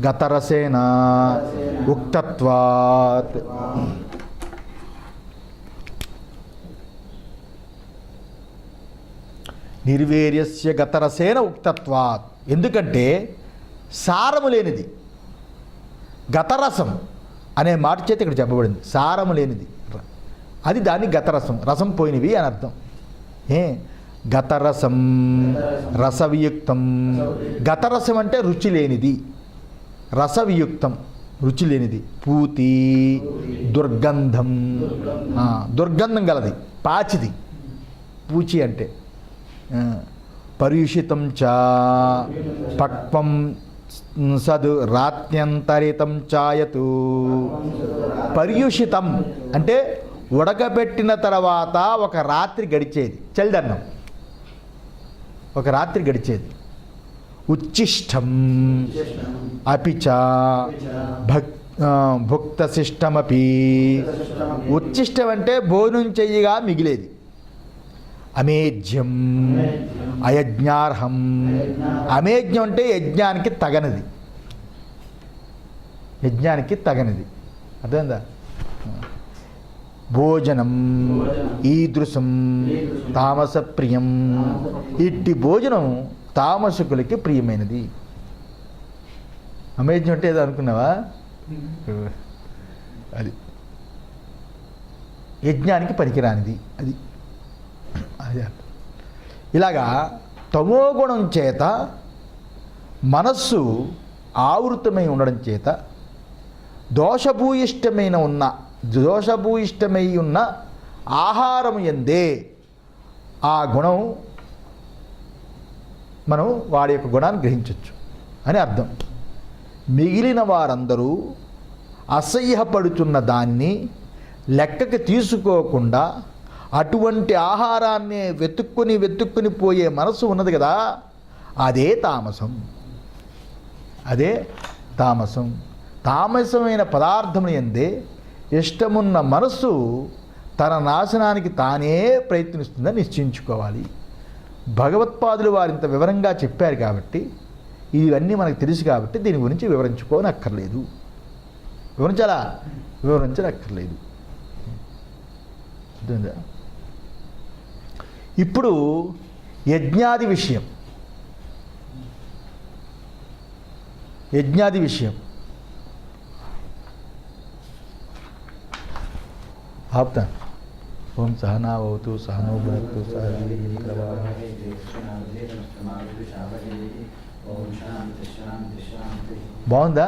గతరసేన ఉక్తత్వాత్. నిర్వేర్యస్య గతరసేన ఉక్తత్వాత్. ఎందుకంటే సారము లేనిది, గతరసం అనే మాట చేత ఇక్కడ చెప్పబడింది. సారము లేనిది అది దాన్ని గతరసం, రసం పోయినవి అని అర్థం. గతరసం రసవియుక్తం. గతరసం అంటే రుచి లేనిది, రసవియుక్తం రుచి లేనిది. పూతి దుర్గంధం, దుర్గంధం గలది, పాచిది పూచి అంటే. పర్యుషితం చ పక్వం సద్ రాత్యంతరితం చాయతు. పర్యుషితం అంటే ఉడకబెట్టిన తర్వాత ఒక రాత్రి గడిచేది, చలిదన్నం ఒక రాత్రి గడిచేది. ఉచ్చిష్టం అపిచ భుక్తశిష్టమపి. ఉచ్చిష్టం అంటే భోజనం చెయ్యగా మిగిలేది. అమేజ్యం అయజ్ఞార్హం. అమేజ్యం అంటే యజ్ఞానికి తగనిది, యజ్ఞానికి తగనిది. అర్థమైందా? భోజనం ఈదృశం తామస ప్రియం. ఇట్టి భోజనం తామసుకులకి ప్రియమైనది. అమేజ్యం అంటే ఏదో అనుకున్నావా? అది యజ్ఞానికి పనికిరానిది. అది అదే ఇలాగా తమోగుణం చేత మనస్సు ఆవృతమై ఉండడం చేత దోషభూయిష్టమై ఉన్న ఆహారం ఎందే ఆ గుణం మనం వాడి యొక్క గుణాన్ని గ్రహించవచ్చు అని అర్థం. మిగిలిన వారందరూ అసహ్యపడుతున్న దాన్ని లెక్కకి తీసుకోకుండా అటువంటి ఆహారాన్ని వెతుక్కుని పోయే మనసు ఉన్నది కదా, అదే తామసం. అదే తామసం. తామసమైన పదార్థములు ఎందే ఇష్టమున్న మనస్సు తన నాశనానికి తానే ప్రయత్నిస్తుందని నిశ్చయించుకోవాలి. భగవత్పాదులు వారింత వివరంగా చెప్పారు కాబట్టి, ఇవన్నీ మనకు తెలుసు కాబట్టి దీని గురించి వివరించుకోనక్కర్లేదు. వివరించనక్కర్లేదు. ఇప్పుడు యజ్ఞాది విషయం. ఆప్తా. ఓం సహనావతు సహనో భునక్తు సహ బాగుందా?